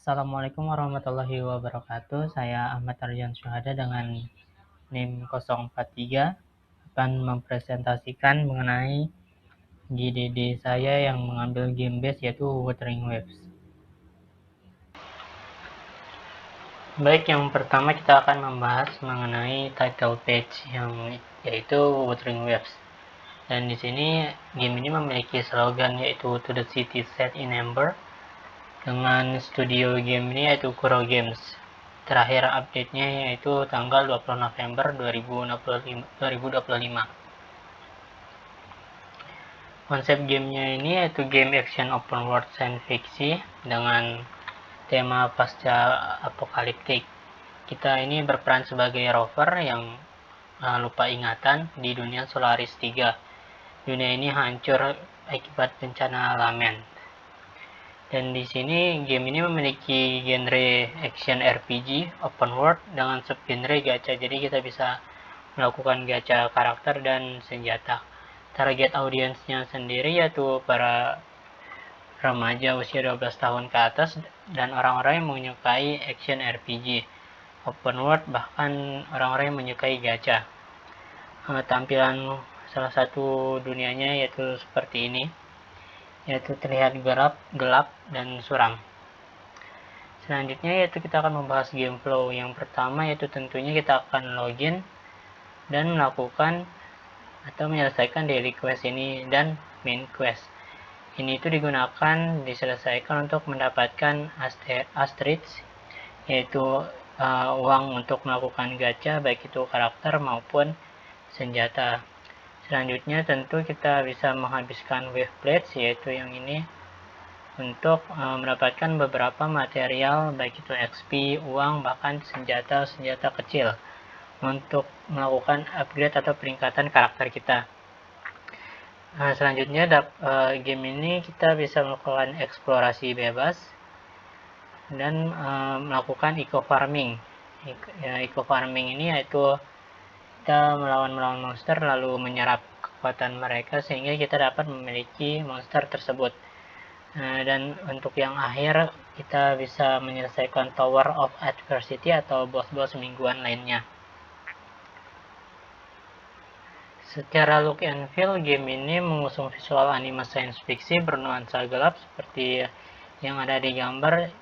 Assalamualaikum warahmatullahi wabarakatuh. Saya Ahmad Aryan Syuhada dengan NIM 043 akan mempresentasikan mengenai GDD saya yang mengambil game base yaitu Wuthering Waves. Baik, yang pertama kita akan membahas mengenai title page yaitu Wuthering Waves. Dan di sini game ini memiliki slogan yaitu To the City Set in Amber. Dengan studio game ini yaitu Kuro Games. Terakhir update-nya yaitu tanggal 20 November 2025. Konsep gamenya ini yaitu game action open world science fiction dengan tema pasca apokaliptik. Kita ini berperan sebagai rover yang lupa ingatan di dunia Solaris 3. Dunia ini hancur akibat bencana elemen. Dan di sini game ini memiliki genre action RPG open world dengan subgenre gacha. Jadi kita bisa melakukan gacha karakter dan senjata. Target audiensnya sendiri yaitu para remaja usia 12 tahun ke atas dan orang-orang yang menyukai action RPG open world, bahkan orang-orang yang menyukai gacha. Tampilan salah satu dunianya yaitu seperti ini, yaitu terlihat gelap dan suram. Selanjutnya yaitu kita akan membahas game flow. Yang pertama yaitu tentunya kita akan login dan melakukan atau menyelesaikan daily quest ini dan main quest. Ini itu diselesaikan untuk mendapatkan astrids, yaitu uang untuk melakukan gacha baik itu karakter maupun senjata. Selanjutnya tentu kita bisa menghabiskan wave plates, yaitu yang ini, untuk mendapatkan beberapa material baik itu XP, uang, bahkan senjata kecil untuk melakukan upgrade atau peningkatan karakter kita. Selanjutnya game ini kita bisa melakukan eksplorasi bebas dan melakukan eco farming. Eco farming ini yaitu kita melawan monster lalu menyerap kekuatan mereka sehingga kita dapat memiliki monster tersebut. Dan untuk yang akhir kita bisa menyelesaikan Tower of Adversity atau boss-boss mingguan lainnya. Secara look and feel, game ini mengusung visual anime science fiction bernuansa gelap seperti yang ada di gambar.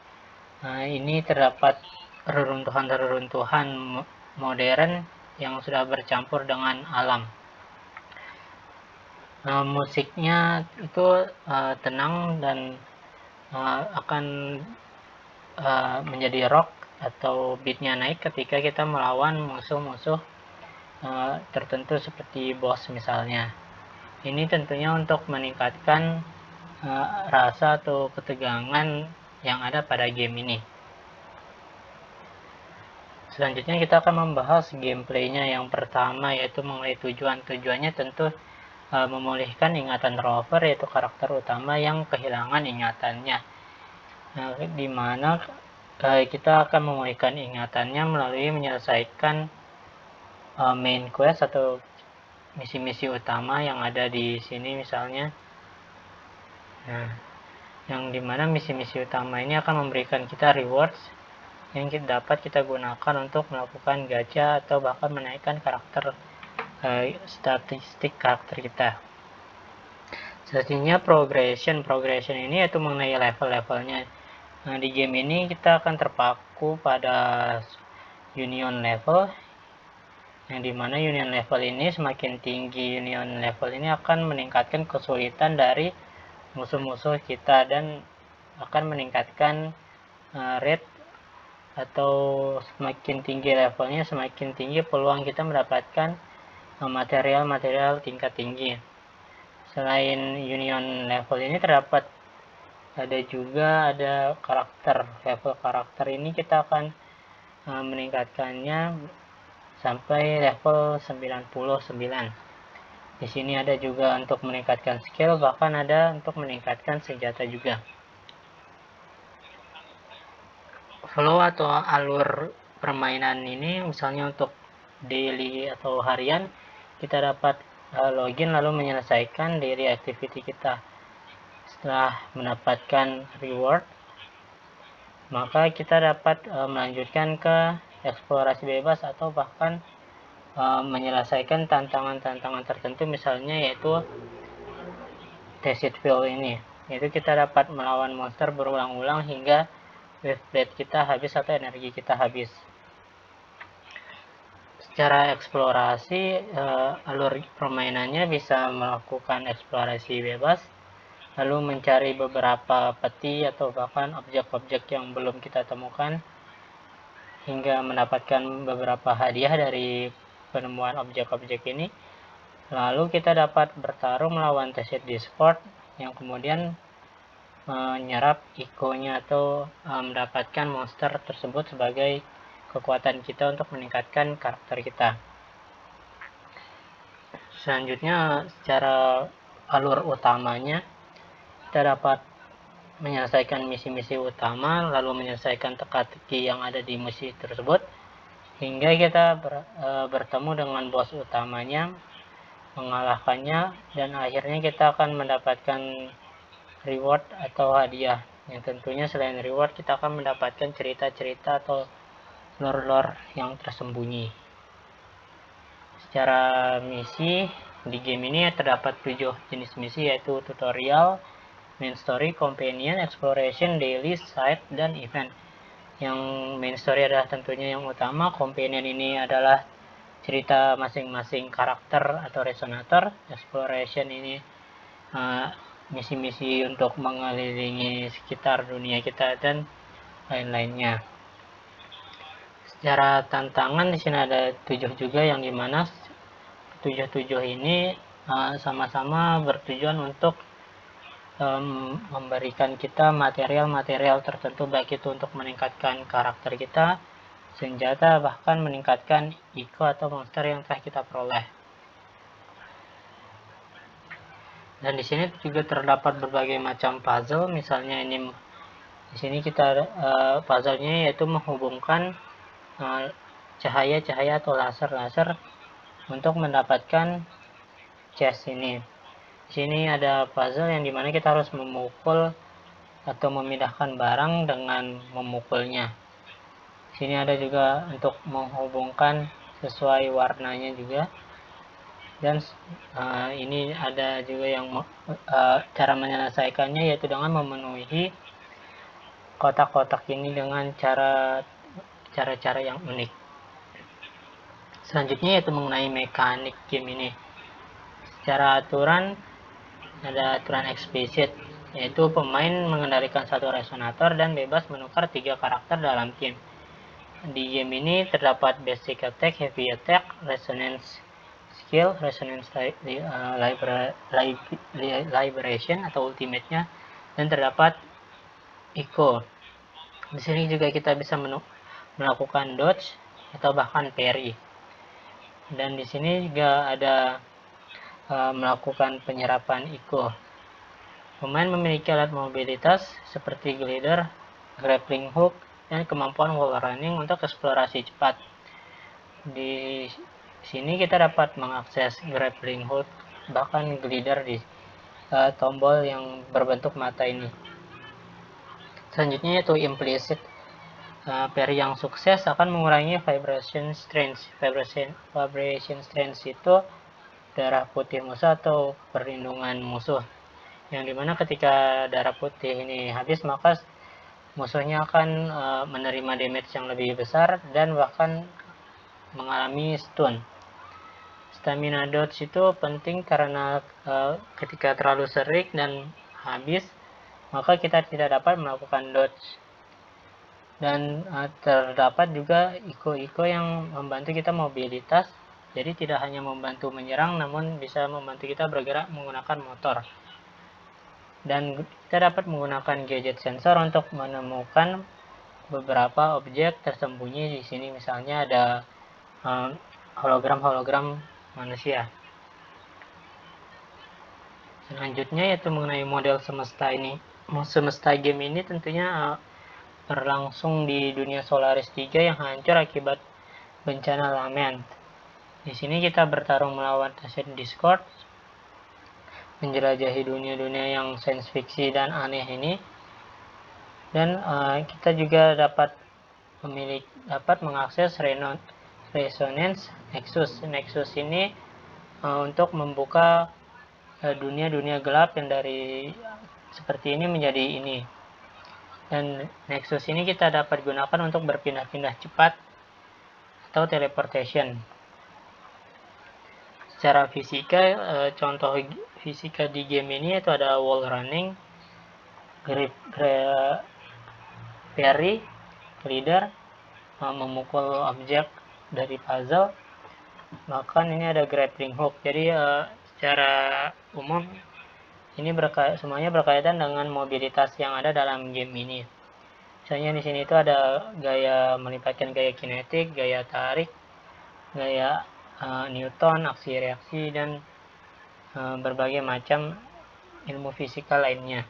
Ini terdapat reruntuhan modern yang sudah bercampur dengan alam. Musiknya itu tenang dan akan menjadi rock atau beatnya naik ketika kita melawan musuh-musuh tertentu seperti boss misalnya. Ini tentunya untuk meningkatkan rasa atau ketegangan yang ada pada game ini. Selanjutnya kita akan membahas gameplaynya. Yang pertama yaitu mengenai tujuannya tentu memulihkan ingatan rover, yaitu karakter utama yang kehilangan ingatannya, di mana kita akan memulihkan ingatannya melalui menyelesaikan main quest atau misi-misi utama yang ada di sini misalnya. Yang dimana misi-misi utama ini akan memberikan kita rewards yang dapat kita gunakan untuk melakukan gacha atau bahkan menaikkan statistik karakter kita. Selanjutnya progression ini yaitu mengenai level-levelnya. Di game ini kita akan terpaku pada union level, yang dimana union level ini semakin tinggi union level ini akan meningkatkan kesulitan dari musuh-musuh kita dan akan meningkatkan rate, atau semakin tinggi levelnya semakin tinggi peluang kita mendapatkan material tingkat tinggi. Selain union level ini terdapat ada level karakter ini kita akan meningkatkannya sampai level 99. Di sini ada juga untuk meningkatkan skill, bahkan ada untuk meningkatkan senjata juga. Flow atau alur permainan ini misalnya untuk daily atau harian, kita dapat login lalu menyelesaikan daily activity kita. Setelah mendapatkan reward, maka kita dapat melanjutkan ke eksplorasi bebas atau bahkan menyelesaikan tantangan-tantangan tertentu, misalnya yaitu Tacit Field ini, yaitu kita dapat melawan monster berulang-ulang hingga wave breath kita habis atau energi kita habis. Secara eksplorasi, alur permainannya bisa melakukan eksplorasi bebas, lalu mencari beberapa peti atau bahkan objek-objek yang belum kita temukan, hingga mendapatkan beberapa hadiah dari penemuan objek-objek ini. Lalu kita dapat bertarung melawan Tacit Discord yang kemudian menyerap eco-nya atau mendapatkan monster tersebut sebagai kekuatan kita untuk meningkatkan karakter kita. Selanjutnya, secara alur utamanya, kita dapat menyelesaikan misi-misi utama, lalu menyelesaikan teka-teki yang ada di misi tersebut, hingga kita bertemu dengan bos utamanya, mengalahkannya, dan akhirnya kita akan mendapatkan reward atau hadiah, yang tentunya selain reward kita akan mendapatkan cerita-cerita atau lore-lore yang tersembunyi. Secara misi, di game ini terdapat 7 jenis misi, yaitu tutorial, main story, companion, exploration, daily, side, dan event. Yang main story adalah tentunya yang utama. Companion ini adalah cerita masing-masing karakter atau resonator. Exploration ini misi-misi untuk mengelilingi sekitar dunia kita dan lain-lainnya. Secara tantangan di sini ada 7 juga, yang dimana 7 ini sama-sama bertujuan untuk memberikan kita material-material tertentu, baik itu untuk meningkatkan karakter kita, senjata, bahkan meningkatkan eco atau monster yang telah kita peroleh. Dan di sini juga terdapat berbagai macam puzzle. Misalnya ini di sini kita puzzle-nya yaitu menghubungkan cahaya-cahaya atau laser-laser untuk mendapatkan chest ini. Di sini ada puzzle yang dimana kita harus memukul atau memindahkan barang dengan memukulnya. Di sini ada juga untuk menghubungkan sesuai warnanya juga. Dan ini ada juga yang cara menyelesaikannya yaitu dengan memenuhi kotak-kotak ini dengan cara-cara yang unik. Selanjutnya yaitu mengenai mekanik game ini. Secara aturan, ada aturan eksplisit, yaitu pemain mengendalikan satu resonator dan bebas menukar 3 karakter dalam game. Di game ini terdapat basic attack, heavy attack, resonance skill, resonance liberation atau ultimate-nya, dan terdapat eco. Di sini juga kita bisa melakukan dodge atau bahkan parry. Dan di sini juga ada melakukan penyerapan eco. Pemain memiliki alat mobilitas seperti glider, grappling hook, dan kemampuan wall running untuk eksplorasi cepat. Di sini kita dapat mengakses grappling hook, bahkan glider di tombol yang berbentuk mata ini. Selanjutnya yaitu implicit. Parry yang sukses akan mengurangi vibration strength. Vibration strength itu darah putih musuh atau perlindungan musuh, yang dimana ketika darah putih ini habis, maka musuhnya akan menerima damage yang lebih besar dan bahkan mengalami stun. Stamina dodge itu penting karena ketika terlalu sering dan habis, maka kita tidak dapat melakukan dodge. Dan terdapat juga eco yang membantu kita mobilitas, jadi tidak hanya membantu menyerang, namun bisa membantu kita bergerak menggunakan motor. Dan kita dapat menggunakan gadget sensor untuk menemukan beberapa objek tersembunyi di sini. Misalnya ada hologram manusia. Selanjutnya yaitu mengenai model semesta ini. Semesta game ini tentunya berlangsung di dunia Solaris 3 yang hancur akibat bencana Lament. Di sini kita bertarung melawan Tacit Discord, menjelajahi dunia-dunia yang science fiction dan aneh ini. Dan kita juga dapat mengakses Resonance Nexus. Nexus ini untuk membuka dunia-dunia gelap yang dari seperti ini menjadi ini. Dan Nexus ini kita dapat gunakan untuk berpindah-pindah cepat atau teleportation. Secara fisika, contoh fisika di game ini itu ada wall running, parry, glider, memukul objek dari puzzle, bahkan ini ada grappling hook. Jadi secara umum ini semuanya berkaitan dengan mobilitas yang ada dalam game ini. Misalnya di sini itu ada melibatkan gaya kinetik, gaya tarik, gaya Newton, aksi reaksi, dan berbagai macam ilmu fisika lainnya.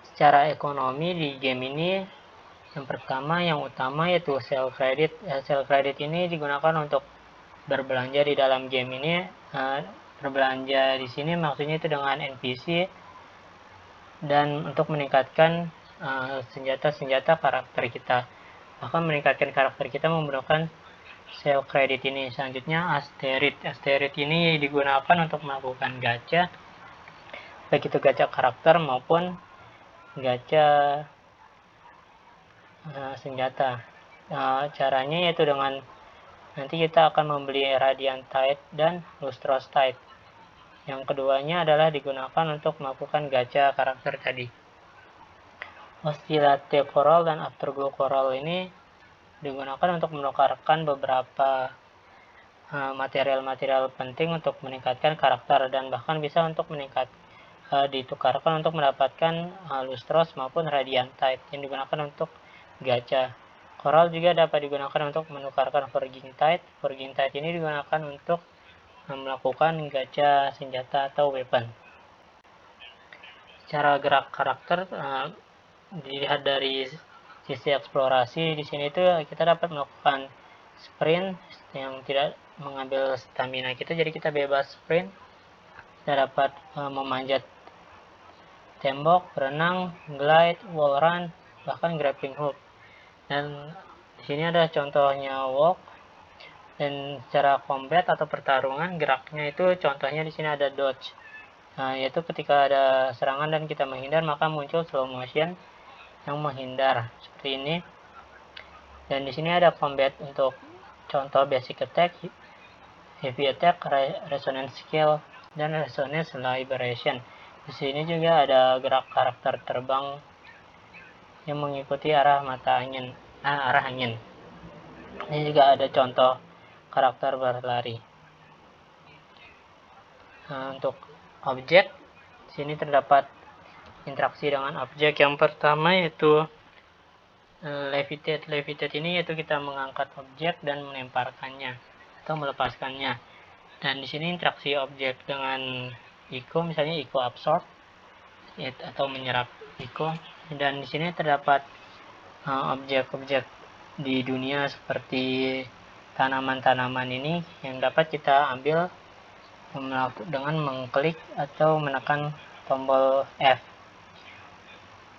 Secara ekonomi di game ini, yang pertama, yang utama yaitu sell credit. Sell credit ini digunakan untuk berbelanja di dalam game ini. Berbelanja di sini maksudnya itu dengan NPC dan untuk meningkatkan senjata-senjata karakter kita. Bahkan meningkatkan karakter kita menggunakan sell credit ini. Selanjutnya asteroid. Asteroid ini digunakan untuk melakukan gacha, baik itu gacha karakter maupun gacha senjata. Caranya yaitu dengan nanti kita akan membeli Radiant Tide dan Lustros Tide. Yang keduanya adalah digunakan untuk melakukan gacha karakter tadi. Oscillate Coral dan Afterglow Coral ini digunakan untuk menukarkan beberapa material-material penting untuk meningkatkan karakter, dan bahkan bisa untuk ditukarkan untuk mendapatkan Lustros maupun Radiant Tide yang digunakan untuk gacha. Coral juga dapat digunakan untuk menukarkan Forging Tide. Forging Tide ini digunakan untuk melakukan gacha senjata atau weapon. Secara gerak karakter dilihat dari sisi eksplorasi, di sini tuh kita dapat melakukan sprint yang tidak mengambil stamina kita, jadi kita bebas sprint. Kita dapat memanjat tembok, berenang, glide, wall run, bahkan grappling hook. Dan di sini ada contohnya walk. Dan secara combat atau pertarungan, geraknya itu contohnya di sini ada dodge, yaitu ketika ada serangan dan kita menghindar maka muncul slow motion yang menghindar seperti ini. Dan di sini ada combat untuk contoh basic attack, heavy attack, resonance skill, dan resonance liberation. Di sini juga ada gerak karakter terbang yang mengikuti arah angin. Ini juga ada contoh karakter berlari. Untuk objek, sini terdapat interaksi dengan objek. Yang pertama yaitu levitate. Levitate ini yaitu kita mengangkat objek dan melemparkannya atau melepaskannya. Dan di sini interaksi objek dengan eco, misalnya eco absorb atau menyerap eco. Dan di sini terdapat objek-objek di dunia seperti tanaman-tanaman ini yang dapat kita ambil dengan mengklik atau menekan tombol F.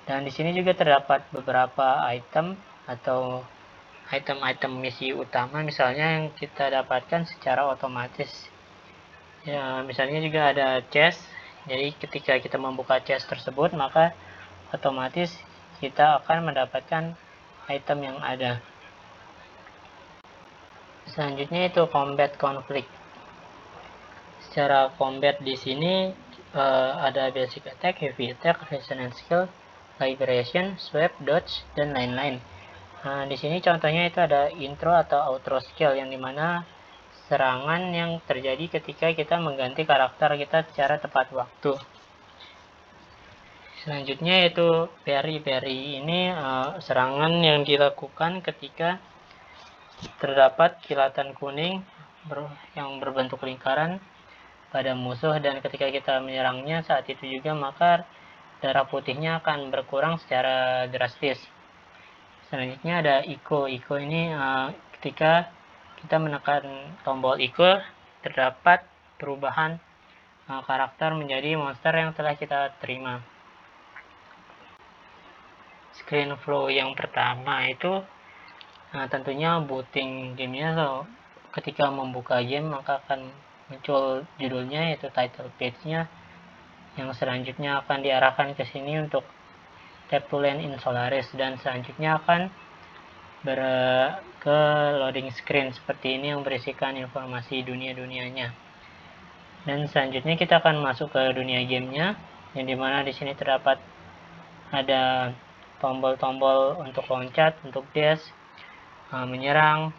Dan di sini juga terdapat beberapa item atau item-item misi utama, misalnya yang kita dapatkan secara otomatis. Ya, misalnya juga ada chest. Jadi ketika kita membuka chest tersebut, maka otomatis kita akan mendapatkan item yang ada. Selanjutnya itu combat conflict. Secara combat di sini ada basic attack, heavy attack, resonance skill, liberation, sweep, dodge, dan lain-lain. Di sini contohnya itu ada intro atau outro skill, yang dimana serangan yang terjadi ketika kita mengganti karakter kita secara tepat waktu. Selanjutnya yaitu parry. Parry ini serangan yang dilakukan ketika terdapat kilatan kuning yang berbentuk lingkaran pada musuh, dan ketika kita menyerangnya saat itu juga maka darah putihnya akan berkurang secara drastis. Selanjutnya ada eco. Eco ini ketika kita menekan tombol eco, terdapat perubahan karakter menjadi monster yang telah kita terima. screen flow yang pertama itu tentunya booting gamenya. Ketika membuka game maka akan muncul judulnya, yaitu title page-nya, yang selanjutnya akan diarahkan ke sini untuk tap to land in Solaris, dan selanjutnya akan ke loading screen seperti ini yang berisikan informasi dunia-dunianya. Dan selanjutnya kita akan masuk ke dunia gamenya, yang dimana di sini terdapat ada tombol-tombol untuk loncat, untuk dash, menyerang.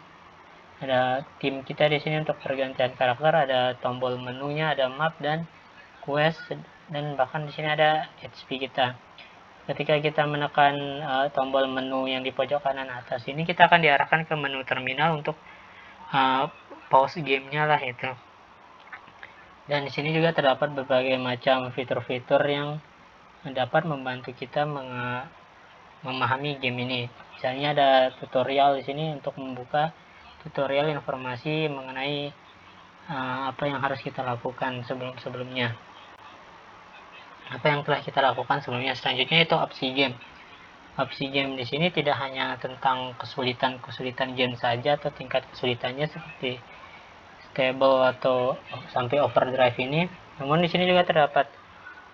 Ada tim kita di sini untuk pergantian karakter, ada tombol menunya, ada map dan quest, dan bahkan di sini ada HP kita. Ketika kita menekan tombol menu yang di pojok kanan atas ini, kita akan diarahkan ke menu terminal untuk pause gamenya lah itu. Dan di sini juga terdapat berbagai macam fitur-fitur yang dapat membantu kita memahami game ini. Misalnya ada tutorial di sini untuk membuka tutorial informasi mengenai apa yang harus kita lakukan sebelumnya. Apa yang telah kita lakukan sebelumnya. Selanjutnya itu opsi game. Opsi game di sini tidak hanya tentang kesulitan game saja atau tingkat kesulitannya seperti stable atau sampai overdrive ini. Namun di sini juga terdapat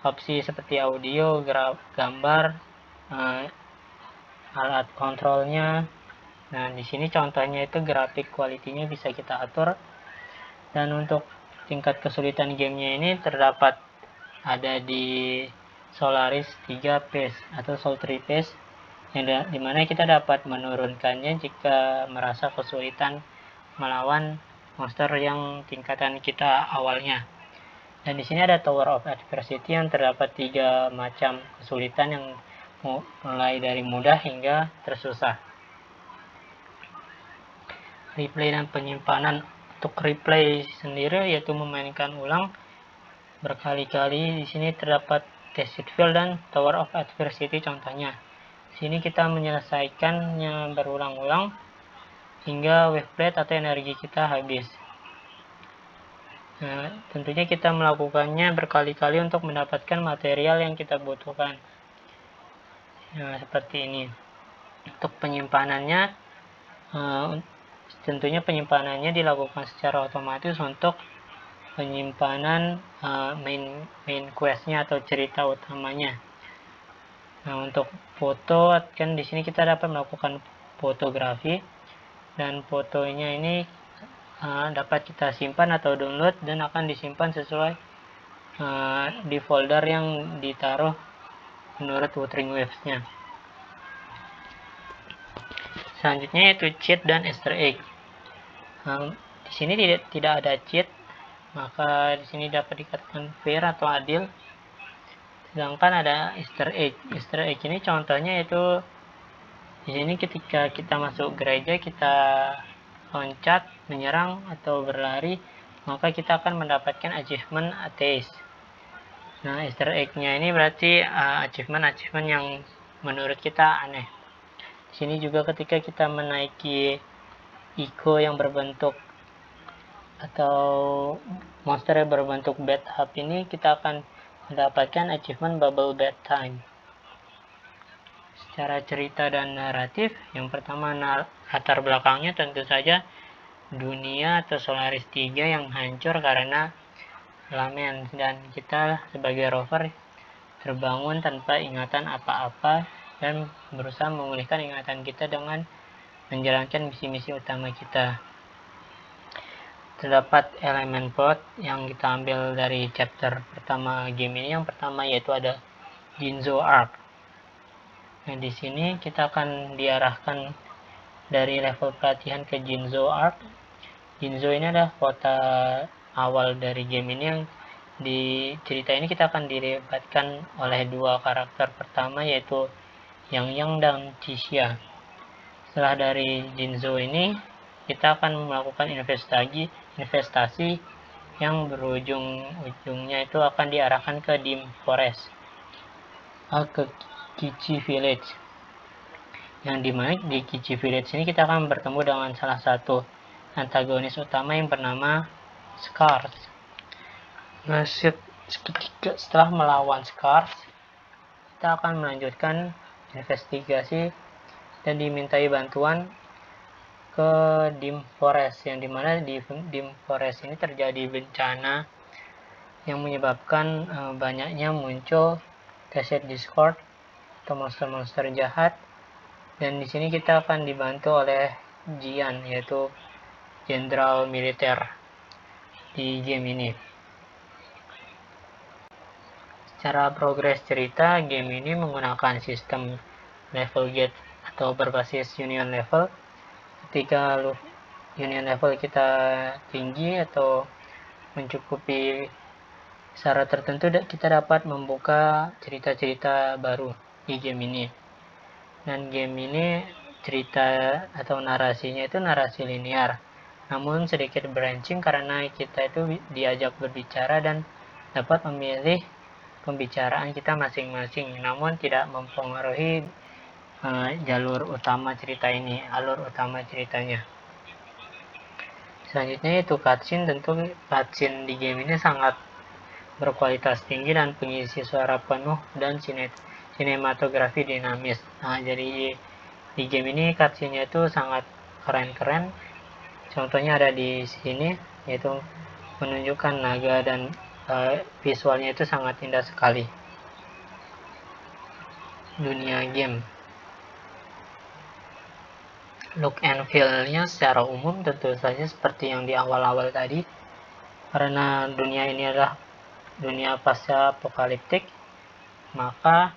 opsi seperti audio, gambar, alat kontrolnya. Nah, di sini contohnya itu grafik quality-nya bisa kita atur. Dan untuk tingkat kesulitan gamenya ini terdapat ada di Solaris 3 phase atau Soul 3 phase, yang dimana kita dapat menurunkannya jika merasa kesulitan melawan monster yang tingkatan kita awalnya. Dan di sini ada Tower of Adversity yang terdapat 3 macam kesulitan yang mulai dari mudah hingga tersusah. Replay dan penyimpanan. Untuk replay sendiri yaitu memainkan ulang berkali-kali. Di sini terdapat Tacit Field dan Tower of Adversity contohnya. Di sini kita menyelesaikannya berulang-ulang hingga wave plate atau energi kita habis. Nah, tentunya kita melakukannya berkali-kali untuk mendapatkan material yang kita butuhkan. Nah, seperti ini. Untuk penyimpanannya, tentunya penyimpanannya dilakukan secara otomatis untuk penyimpanan main questnya atau cerita utamanya. Nah, untuk foto kan di sini kita dapat melakukan fotografi, dan fotonya ini dapat kita simpan atau download dan akan disimpan sesuai di folder yang ditaruh menurut Wuthering Waves-nya. Selanjutnya yaitu cheat dan Easter egg. Di sini tidak ada cheat, maka di sini dapat dikatakan fair atau adil. Sedangkan ada Easter egg. Easter egg ini contohnya yaitu di sini ketika kita masuk gereja, kita loncat, menyerang atau berlari, maka kita akan mendapatkan achievement atheist. Nah, Easter egg-nya ini berarti achievement yang menurut kita aneh. Di sini juga ketika kita menaiki Ico yang berbentuk atau monster yang berbentuk bathtub ini, kita akan mendapatkan achievement bubble bath time. Secara cerita dan naratif, yang pertama latar belakangnya tentu saja dunia atau Solaris 3 yang hancur karena lament, dan kita sebagai rover terbangun tanpa ingatan apa-apa dan berusaha memulihkan ingatan kita dengan menjalankan misi-misi utama kita. Terdapat elemen plot yang kita ambil dari chapter pertama game ini. Yang pertama yaitu ada Jinzo Arc. Nah, di sini kita akan diarahkan dari level pelatihan ke Jinzo Arc. Jinzo ini adalah kota awal dari game ini, yang di cerita ini kita akan dilibatkan oleh 2 karakter pertama yaitu Yang dan Cixia. Setelah dari Jinzo ini, kita akan melakukan investasi yang berujungnya itu akan diarahkan ke Dim Forest, ke Kichi Village. Yang dimana di Kichi Village ini kita akan bertemu dengan salah satu antagonis utama yang bernama Scars. Nah, setelah melawan Scars, kita akan melanjutkan investigasi dan dimintai bantuan ke Dim Forest, yang dimana di Dim Forest ini terjadi bencana yang menyebabkan banyaknya muncul Tacet Discord atau monster-monster jahat. Dan di sini kita akan dibantu oleh Jian, yaitu jenderal militer di game ini. Secara progres cerita, game ini menggunakan sistem level gate atau berbasis union level. Ketika union level kita tinggi atau mencukupi syarat tertentu, kita dapat membuka cerita-cerita baru di game ini. Dan game ini cerita atau narasinya itu narasi linear, namun sedikit branching karena kita itu diajak berbicara dan dapat memilih pembicaraan kita masing-masing, namun tidak mempengaruhi jalur utama cerita ini, alur utama ceritanya. Selanjutnya itu cutscene. Tentu cutscene di game ini sangat berkualitas tinggi dan pengisi suara penuh dan sinematografi dinamis. Jadi di game ini cutscene-nya itu sangat keren-keren. Contohnya ada di sini, yaitu menunjukkan naga dan visualnya itu sangat indah sekali. Dunia game, look and feel-nya secara umum tentu saja seperti yang di awal-awal tadi, karena dunia ini adalah dunia pasca apokaliptik, maka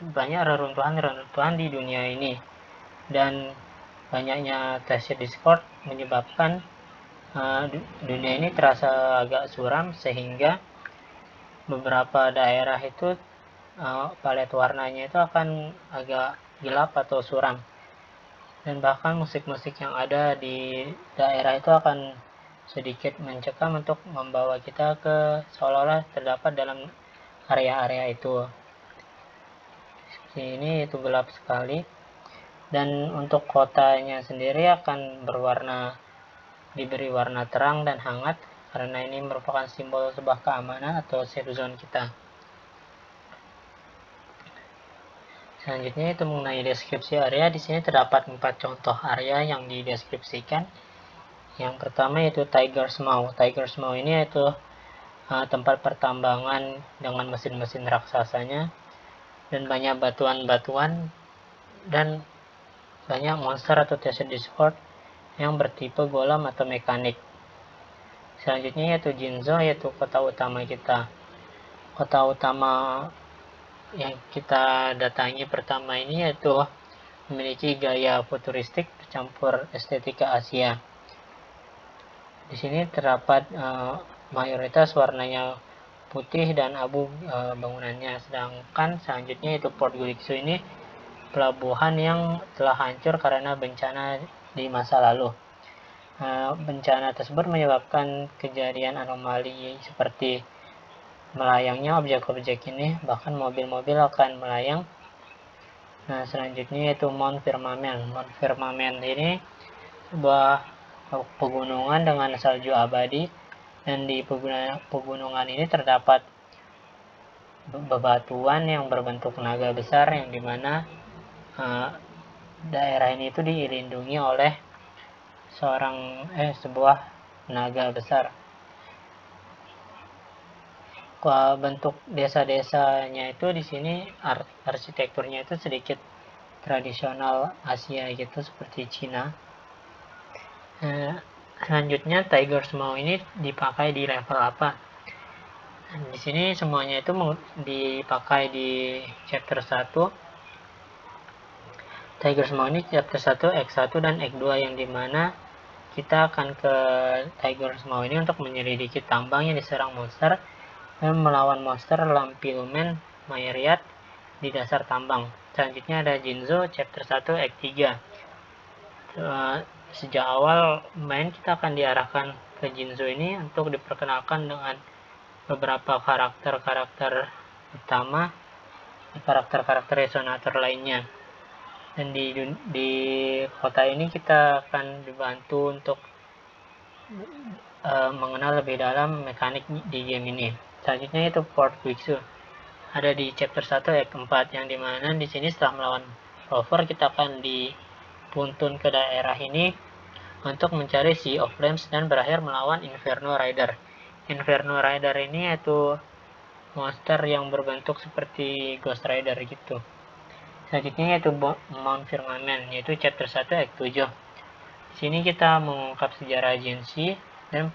banyak reruntuhan di dunia ini, dan banyaknya Tacet Discord menyebabkan dunia ini terasa agak suram, sehingga beberapa daerah itu palet warnanya itu akan agak gelap atau suram, dan bahkan musik-musik yang ada di daerah itu akan sedikit mencekam untuk membawa kita ke seolah-olah terdapat dalam area-area itu. Ini itu gelap sekali, dan untuk kotanya sendiri akan diberi warna terang dan hangat karena ini merupakan simbol sebuah keamanan atau safe zone kita. Selanjutnya itu mengenai deskripsi area. Di sini terdapat 4 contoh area yang dideskripsikan. Yang pertama yaitu Tiger's Maw. Tiger's Maw ini yaitu tempat pertambangan dengan mesin-mesin raksasanya, dan banyak batuan-batuan dan banyak monster atau Tacet Discord yang bertipe golem atau mekanik. Selanjutnya yaitu Jinzo, yaitu kota utama kita. Kota utama yang kita datangi pertama ini yaitu memiliki gaya futuristik bercampur estetika Asia. Di sini terdapat mayoritas warnanya putih dan abu bangunannya. Sedangkan selanjutnya itu Port Guliksu, ini pelabuhan yang telah hancur karena bencana di masa lalu. Bencana tersebut menyebabkan kejadian anomali seperti melayangnya objek-objek ini, bahkan mobil-mobil akan melayang. Selanjutnya yaitu Mount Firmament. Mount Firmament ini sebuah pegunungan dengan salju abadi, dan di pegunungan ini terdapat bebatuan yang berbentuk naga besar, yang dimana daerah ini itu dilindungi oleh sebuah naga besar. Bentuk desa-desanya itu di sini arsitekturnya itu sedikit tradisional Asia gitu, seperti Cina. Selanjutnya Tiger's Maw ini dipakai di level apa? Di sini semuanya itu dipakai di chapter 1. Tiger's Maw ini chapter 1, Act 1 dan Act 2, yang dimana kita akan ke Tiger's Maw ini untuk menyelidiki tambang yang diserang monster dan melawan monster Lampilumen Mayeriat di dasar tambang. Selanjutnya ada Jinzo chapter 1, Act 3. Sejak awal main kita akan diarahkan ke Jinzo ini untuk diperkenalkan dengan beberapa karakter-karakter utama, karakter-karakter resonator lainnya. Dan di kota ini kita akan dibantu untuk mengenal lebih dalam mekanik di game ini. Selanjutnya itu Port Guliksu. ada di chapter 1 ayat 4, yang dimana di sini setelah melawan rover kita akan dipuntun ke daerah ini untuk mencari Sea of Flames dan berakhir melawan Inferno Rider. Inferno Rider ini yaitu monster yang berbentuk seperti Ghost Rider gitu. Selanjutnya yaitu Mount Firmament, yaitu chapter 1 ayat 7. Di sini kita mengungkap sejarah agensi dan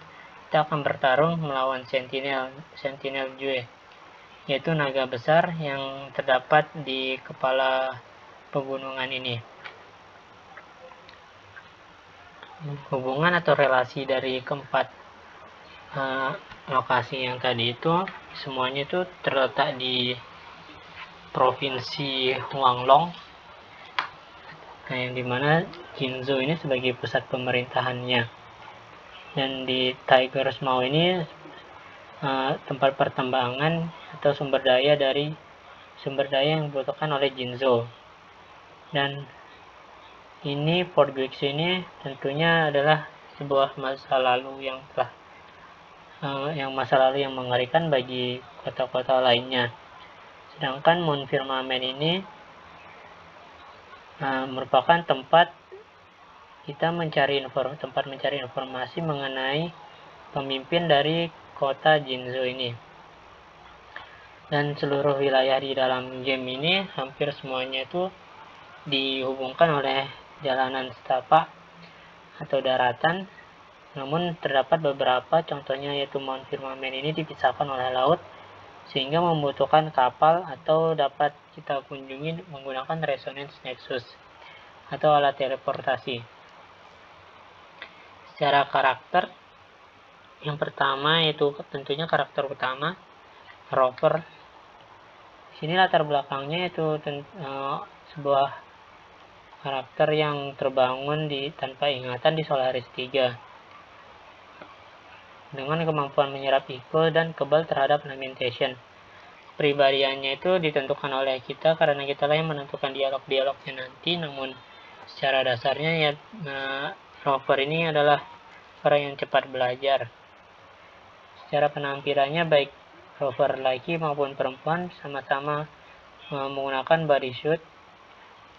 kita akan bertarung melawan Sentinel Jue, yaitu naga besar yang terdapat di kepala pegunungan ini. Hubungan atau relasi dari keempat lokasi yang tadi itu semuanya itu terletak di provinsi Huanglong, yang dimana Jinzhou ini sebagai pusat pemerintahannya, dan di Tiger's Maw ini tempat pertambangan atau sumber daya yang dibutuhkan oleh Jinzhou. Dan ini Fort Guix ini tentunya adalah sebuah masa lalu yang mengerikan bagi kota-kota lainnya. Sedangkan Mount Firmament ini merupakan tempat kita mencari informasi mengenai pemimpin dari kota Jinzhou ini. Dan seluruh wilayah di dalam game ini hampir semuanya itu dihubungkan oleh jalanan setapak atau daratan, namun terdapat beberapa contohnya, yaitu Mount Firmament ini dipisahkan oleh laut sehingga membutuhkan kapal atau dapat kita kunjungi menggunakan Resonance Nexus atau alat teleportasi. Secara karakter, yang pertama yaitu tentunya karakter utama, Rover. Sini latar belakangnya itu sebuah karakter yang terbangun tanpa ingatan di Solaris 3 dengan kemampuan menyerap ego dan kebal terhadap lamentation. Kepribadiannya itu ditentukan oleh kita karena kita lah yang menentukan dialog-dialognya nanti, namun secara dasarnya Rover ini adalah orang yang cepat belajar. Secara penampilannya baik Rover laki maupun perempuan sama-sama menggunakan bodysuit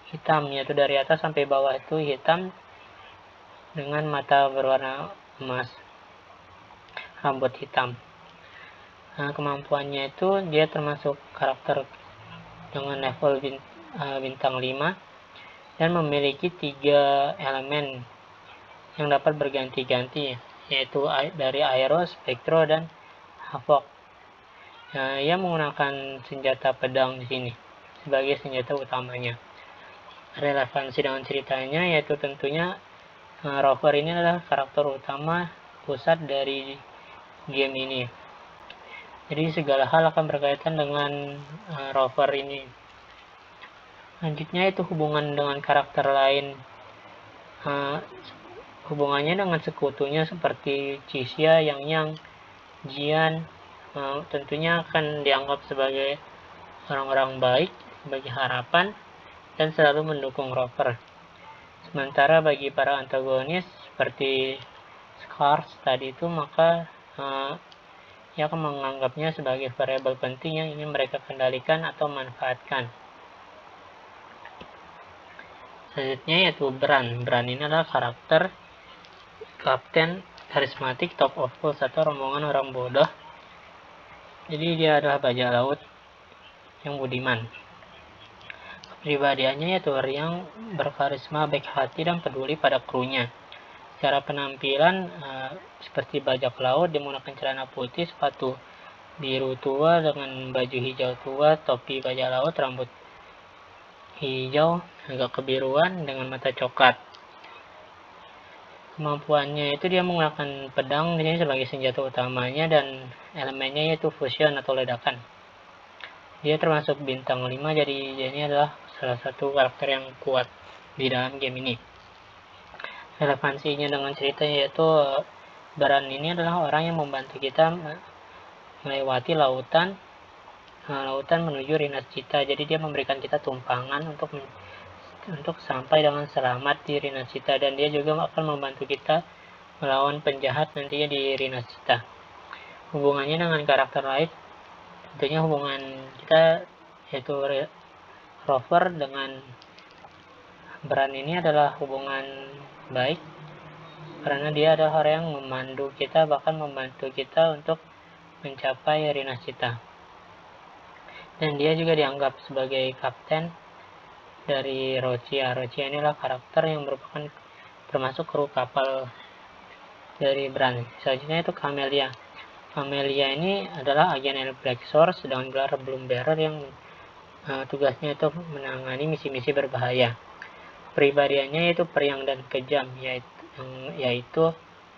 hitam, yaitu dari atas sampai bawah itu hitam dengan mata berwarna emas, rambut hitam. Kemampuannya itu dia termasuk karakter dengan level bintang 5 dan memiliki 3 elemen yang dapat berganti-ganti, yaitu dari Aero, Spectro, dan Havoc. Ia menggunakan senjata pedang di sini sebagai senjata utamanya. Relevansi dengan ceritanya yaitu tentunya Rover ini adalah karakter utama pusat dari game ini. Jadi segala hal akan berkaitan dengan Rover ini. Selanjutnya itu hubungan dengan karakter lain. Hubungannya dengan sekutunya seperti Cixia, Yang, Jian, tentunya akan dianggap sebagai orang-orang baik, sebagai harapan, dan selalu mendukung Rover. Sementara bagi para antagonis seperti Scars tadi itu, maka ia akan menganggapnya sebagai variabel penting yang ingin mereka kendalikan atau manfaatkan. Selanjutnya yaitu Bran. Bran ini adalah karakter kapten karismatik Top of Fools atau rombongan orang bodoh. Jadi dia adalah bajak laut yang budiman. Kepribadiannya yaitu orang yang berkarisma, baik hati, dan peduli pada krunya. Secara penampilan seperti bajak laut, dia menggunakan celana putih, sepatu biru tua dengan baju hijau tua, topi bajak laut, rambut hijau agak kebiruan dengan mata coklat. Kemampuannya itu dia menggunakan pedang di sini sebagai senjata utamanya, dan elemennya yaitu fusion atau ledakan. Dia termasuk bintang 5, jadi ini adalah salah satu karakter yang kuat di dalam game ini. Relevansinya dengan cerita yaitu Bran ini adalah orang yang membantu kita melewati lautan menuju Rinascita. Jadi dia memberikan kita tumpangan untuk sampai dengan selamat di Rinascita, dan dia juga akan membantu kita melawan penjahat nantinya di Rinascita. Hubungannya dengan karakter lain Tentunya hubungan kita yaitu rover dengan Bran ini adalah hubungan baik, karena dia adalah orang yang memandu kita, bahkan membantu kita untuk mencapai Rina Cita. Dan dia juga dianggap sebagai kapten dari Rocia. Rocia inilah karakter yang merupakan termasuk kru kapal dari Bran. Selanjutnya itu Camelia. Camelia ini adalah agen Black Source dengan gelar Bloombearer yang tugasnya itu menangani misi-misi berbahaya. Pribadiannya itu periang dan kejam, yaitu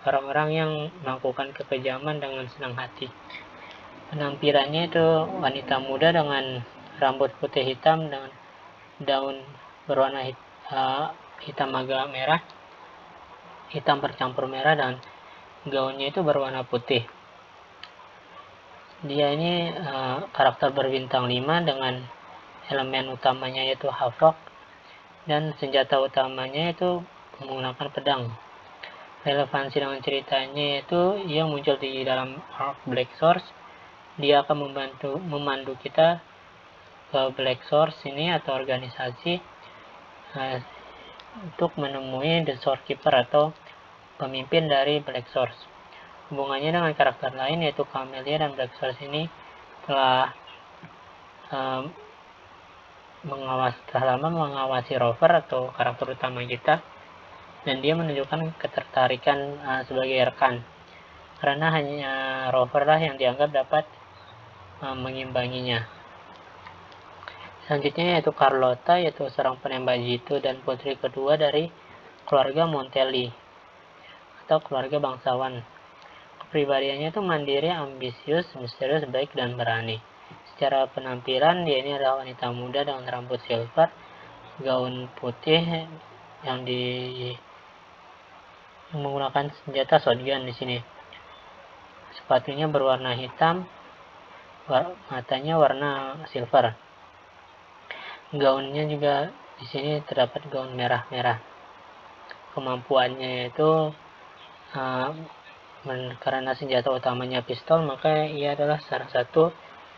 orang-orang yang melakukan kekejaman dengan senang hati. Penampilannya itu wanita muda dengan rambut putih hitam dengan daun berwarna hitam agak merah, hitam bercampur merah, dan gaunnya itu berwarna putih. Dia ini karakter berbintang 5 dengan elemen utamanya yaitu Havok, dan senjata utamanya itu menggunakan pedang. Relevansi dengan ceritanya itu ia muncul di dalam arc Black Source. Dia akan memandu kita ke Black Source ini atau organisasi untuk menemui The Storekeeper atau pemimpin dari Black Source. Hubungannya dengan karakter lain yaitu Camelia dan Black Source ini telah lama mengawasi rover atau karakter utama kita, dan dia menunjukkan ketertarikan sebagai rekan, karena hanya rover lah yang dianggap dapat mengimbanginya. Selanjutnya yaitu Carlotta, yaitu seorang penembak jitu dan putri kedua dari keluarga Montelli atau keluarga bangsawan. Kepribadiannya itu mandiri, ambisius, misterius, baik, dan berani. Secara penampilan dia ini adalah wanita muda dengan rambut silver, gaun putih yang menggunakan senjata shotgun di sini. Sepatunya berwarna hitam, matanya warna silver. Gaunnya juga di sini terdapat gaun merah-merah. Kemampuannya itu karena senjata utamanya pistol, maka ia adalah salah satu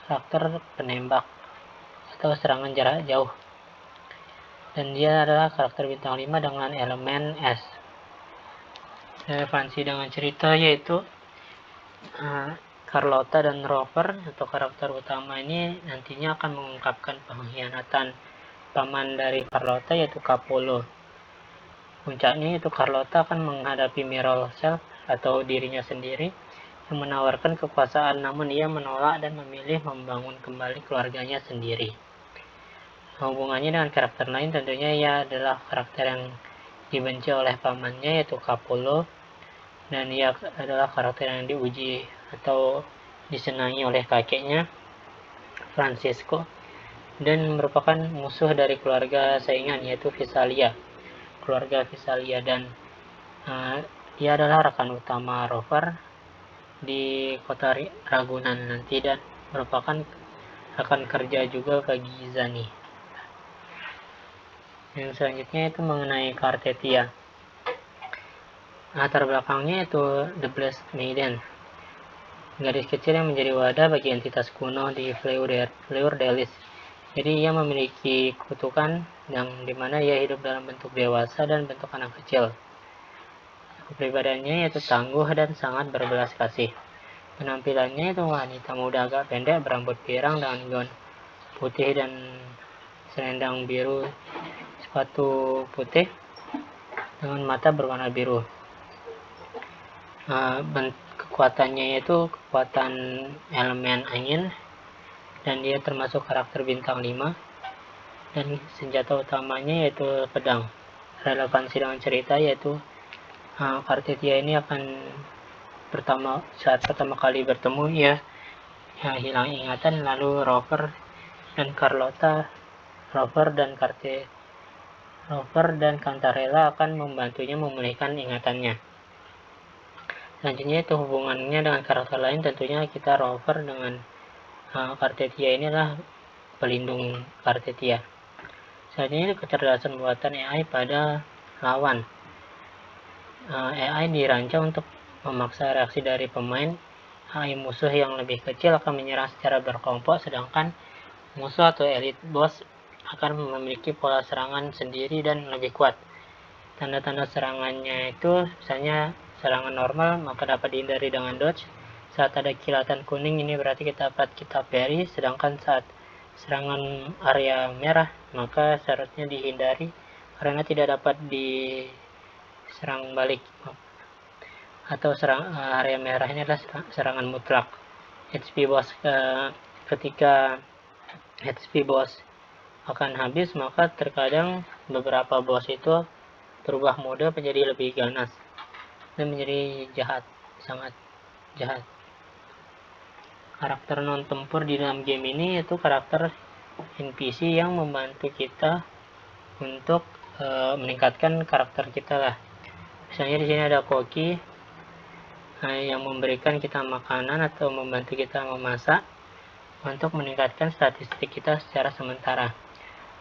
karakter penembak atau serangan jarak jauh. Dan dia adalah karakter bintang 5 dengan elemen S. Relevansi dengan cerita yaitu Carlotta dan Rover atau karakter utama ini nantinya akan mengungkapkan pengkhianatan paman dari Carlotta yaitu Capolo. Puncaknya itu Carlotta akan menghadapi moral self atau dirinya sendiri yang menawarkan kekuasaan, namun ia menolak dan memilih membangun kembali keluarganya sendiri. Hubungannya dengan karakter lain tentunya ia adalah karakter yang dibenci oleh pamannya yaitu Capolo, dan ia adalah karakter yang diuji atau disenangi oleh kakeknya Francisco, dan merupakan musuh dari keluarga saingan yaitu keluarga Visalia, dan dia adalah rekan utama Rover di kota Ragunan nanti, dan merupakan rekan kerja juga bagi Zani. Yang selanjutnya itu mengenai Cartetia. Latar belakangnya itu The Blessed Maiden, gadis kecil yang menjadi wadah bagi entitas kuno di Fleur-de-Lis. Jadi ia memiliki kutukan yang dimana ia hidup dalam bentuk dewasa dan bentuk anak kecil. Kepribadiannya yaitu tangguh dan sangat berbelas kasih. Penampilannya itu wanita muda agak pendek berambut pirang dengan gaun putih dan selendang biru, sepatu putih dengan mata berwarna biru. Kekuatannya yaitu kekuatan elemen angin, dan dia termasuk karakter bintang 5, dan senjata utamanya yaitu pedang. Relevansi dengan cerita yaitu Cartetia ini akan saat pertama kali bertemu ia hilang ingatan, lalu Rover dan Cantarella akan membantunya memulihkan ingatannya. Selanjutnya itu hubungannya dengan karakter lain, tentunya kita Rover dengan Cartetia ini adalah pelindung Cartetia. Selanjutnya kecerdasan buatan AI pada lawan. AI dirancang untuk memaksa reaksi dari pemain musuh yang lebih kecil akan menyerang secara berkelompok, sedangkan musuh atau elite boss akan memiliki pola serangan sendiri dan lebih kuat. Tanda-tanda serangannya itu misalnya serangan normal maka dapat dihindari dengan dodge. Saat ada kilatan kuning ini berarti dapat kita parry, sedangkan saat serangan area merah maka seharusnya dihindari karena tidak dapat diserang balik. Atau area merah ini adalah serangan mutlak. HP boss ketika HP boss akan habis maka terkadang beberapa boss itu berubah mode menjadi lebih ganas dan menjadi jahat, sangat jahat. Karakter non tempur di dalam game ini yaitu karakter NPC yang membantu kita untuk meningkatkan karakter kita lah. Misalnya di sini ada koki yang memberikan kita makanan atau membantu kita memasak untuk meningkatkan statistik kita secara sementara.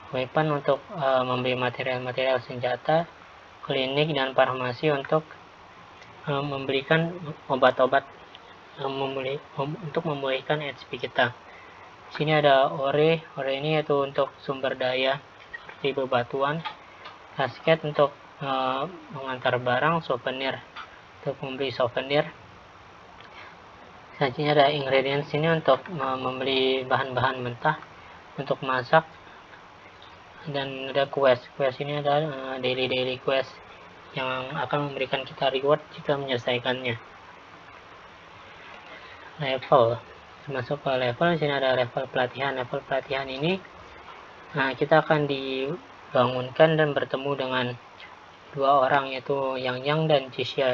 Weapon untuk membeli material-material senjata, klinik dan farmasi untuk memberikan obat-obat untuk memulihkan HP kita. Di sini ada ore ini yaitu untuk sumber daya seperti bebatuan, basket untuk mengantar barang, souvenir untuk membeli souvenir. Selanjutnya ada ingredients ini untuk membeli bahan-bahan mentah untuk masak, dan ada quest ini ada daily quest yang akan memberikan kita reward jika menyelesaikannya. Level, masuk ke level. Di sini ada level pelatihan. Level pelatihan ini kita akan dibangunkan dan bertemu dengan dua orang yaitu Yang dan Jisha.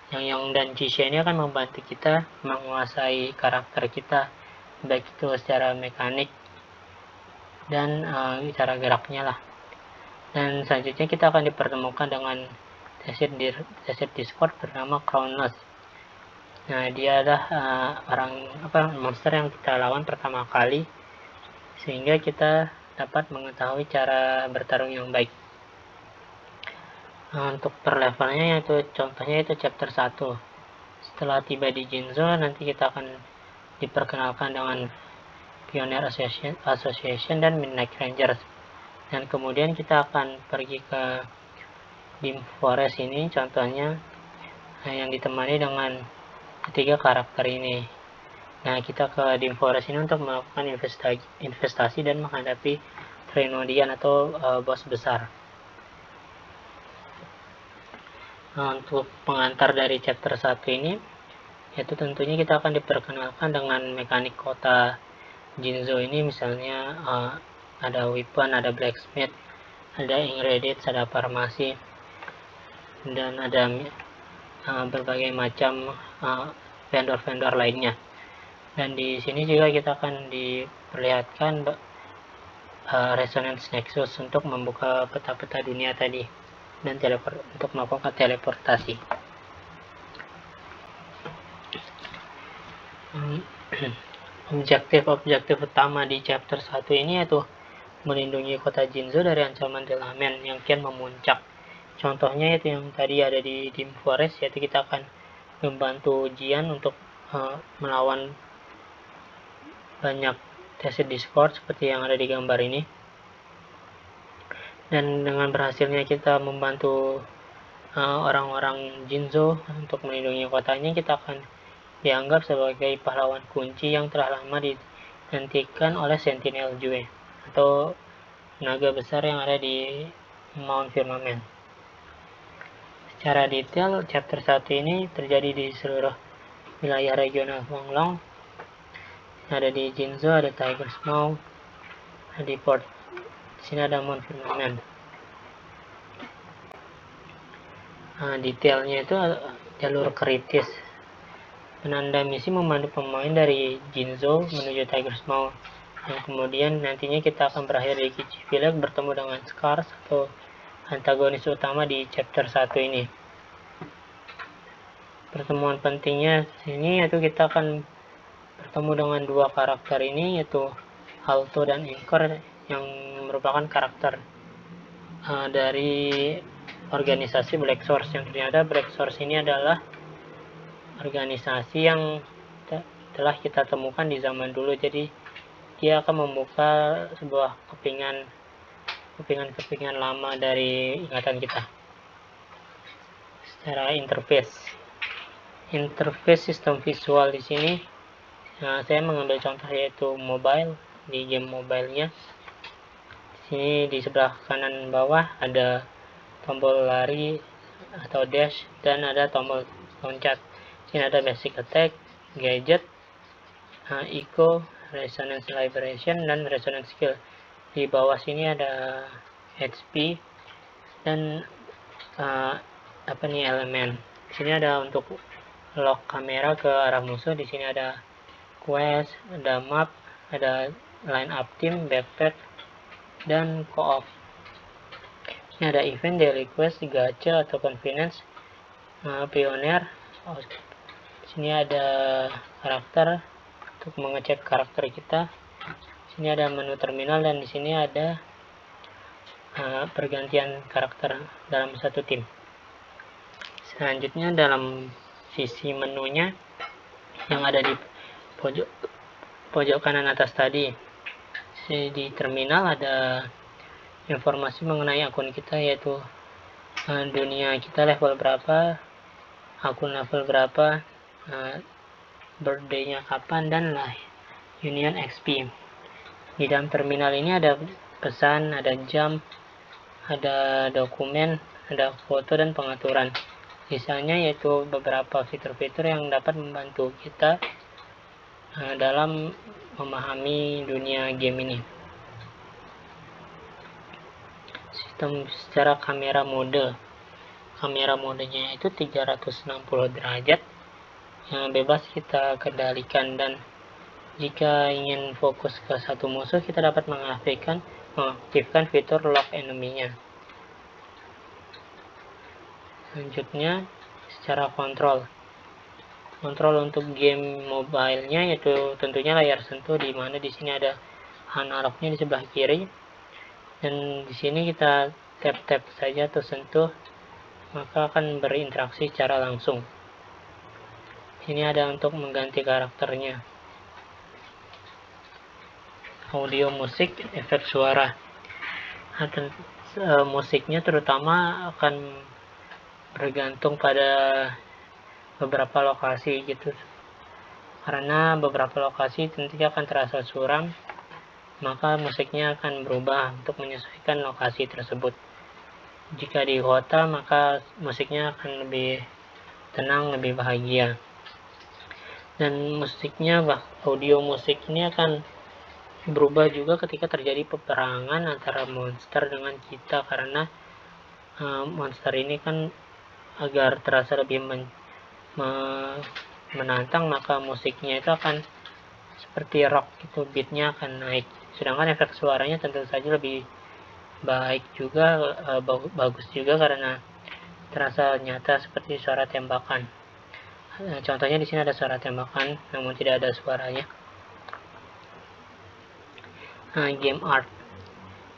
Yang dan Jisha ini akan membantu kita menguasai karakter kita, baik itu secara mekanik dan cara geraknya lah. Dan selanjutnya kita akan dipertemukan dengan Desert Discord bernama Crownless. Nah, dia adalah monster yang kita lawan pertama kali, sehingga kita dapat mengetahui cara bertarung yang baik. Untuk per levelnya yaitu contohnya itu chapter 1. Setelah tiba di Jinzo, nanti kita akan diperkenalkan dengan Pioneer Association dan Midnight Rangers, dan kemudian kita akan pergi ke Dim Forest ini contohnya, yang ditemani dengan ketiga karakter ini. Nah, kita ke Dim Forest ini untuk melakukan investasi dan menghadapi Trinodian atau bos besar. Untuk pengantar dari chapter 1 ini yaitu tentunya kita akan diperkenalkan dengan mekanik kota Jinzo ini, misalnya ada weapon, ada blacksmith, ada ingredients, ada farmasi, dan ada berbagai macam vendor-vendor lainnya. Dan di sini juga kita akan diperlihatkan Resonance Nexus untuk membuka peta-peta dunia tadi dan untuk melakukan teleportasi. Objektif utama di chapter 1 ini yaitu melindungi kota Jinzo dari ancaman Delamen yang kian memuncak. Contohnya itu yang tadi ada di Dim Forest, yaitu kita akan membantu Jian untuk melawan banyak Desert Discord seperti yang ada di gambar ini. Dan dengan berhasilnya kita membantu orang-orang Jinzo untuk melindungi kotanya, kita akan dianggap sebagai pahlawan kunci yang telah lama digantikan oleh Sentinel Jue atau naga besar yang ada di Mount Firmament. Secara detail, chapter 1 ini terjadi di seluruh wilayah regional Huanglong. Ada di Jinzo, ada Tiger's Maw, ada di Port. Di sini ada Mount Firmament. Detailnya itu jalur kritis. Penanda misi membantu pemain dari Jinzo menuju Tiger's Maw. Dan kemudian nantinya kita akan berakhir di Kichi Village bertemu dengan Scars atau antagonis utama di chapter 1 ini. Pertemuan pentingnya sini yaitu kita akan bertemu dengan dua karakter ini, yaitu Alto dan Anchor, yang merupakan karakter dari organisasi Black Source. Yang ternyata Black Source ini adalah organisasi yang telah kita temukan di zaman dulu. Jadi dia akan membuka sebuah kepingan lama dari ingatan kita. Secara interface sistem visual di sini, saya mengambil contoh yaitu mobile, di game mobilenya. Di sini di sebelah kanan bawah ada tombol lari atau dash dan ada tombol loncat. Di sini ada basic attack, gadget, echo, resonance vibration, dan resonance skill. Di bawah sini ada HP dan elemen. Di sini ada untuk lock kamera ke arah musuh. Di sini ada quest, ada map, ada line up team, backpack, dan co-op. Ini ada event, daily quest, gacha atau convenience, pioneer. Di sini ada karakter untuk mengecek karakter kita. Di sini ada menu terminal dan di sini ada pergantian karakter dalam satu tim. Selanjutnya dalam sisi menunya yang ada di pojok kanan atas tadi, di terminal ada informasi mengenai akun kita, yaitu dunia kita level berapa, akun level berapa, birthday-nya kapan, dan union XP. Di dalam terminal ini ada pesan, ada jam, ada dokumen, ada foto, dan pengaturan. Sisanya yaitu beberapa fitur-fitur yang dapat membantu kita dalam memahami dunia game ini. Sistem secara kamera modenya itu 360 derajat yang bebas kita kendalikan, dan jika ingin fokus ke satu musuh kita dapat mengaktifkan fitur lock enemy-nya. Selanjutnya secara kontrol untuk game mobile-nya yaitu tentunya layar sentuh, di mana di sini ada analognya di sebelah kiri, dan di sini kita tap saja atau sentuh maka akan berinteraksi secara langsung. Ini ada untuk mengganti karakternya. Audio, musik, efek suara. Musiknya terutama akan bergantung pada beberapa lokasi gitu, karena beberapa lokasi tentunya akan terasa suram, maka musiknya akan berubah untuk menyesuaikan lokasi tersebut. Jika di kota maka musiknya akan lebih tenang, lebih bahagia. Dan audio musik ini akan berubah juga ketika terjadi peperangan antara monster dengan kita, karena monster ini kan agar terasa lebih menantang, maka musiknya itu akan seperti rock gitu, beatnya akan naik. Sedangkan efek suaranya tentu saja lebih baik juga, bagus juga, karena terasa nyata seperti suara tembakan. Contohnya di sini ada suara tembakan namun tidak ada suaranya. Game art,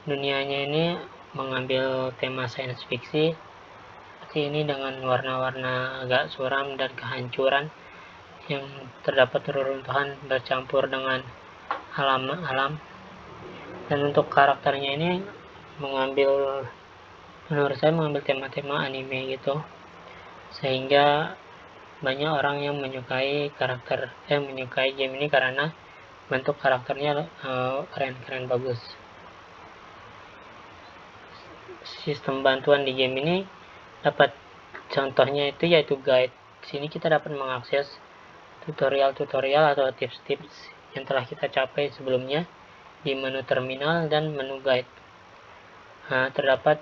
dunianya ini mengambil tema science fiction seperti ini, dengan warna-warna agak suram dan kehancuran yang terdapat reruntuhan bercampur dengan alam. Dan untuk karakternya ini menurut saya mengambil tema-tema anime gitu, sehingga banyak orang yang menyukai game ini karena bentuk karakternya keren-keren, bagus. Sistem bantuan di game ini dapat contohnya yaitu guide. Sini kita dapat mengakses tutorial atau tips-tips yang telah kita capai sebelumnya di menu terminal dan menu guide. Terdapat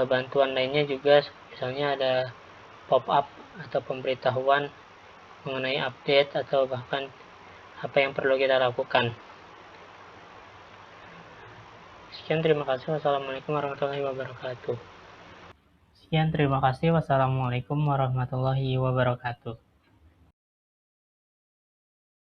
bantuan lainnya juga, misalnya ada pop-up atau pemberitahuan mengenai update atau bahkan apa yang perlu kita lakukan. Sekian, terima kasih. Wassalamualaikum warahmatullahi wabarakatuh.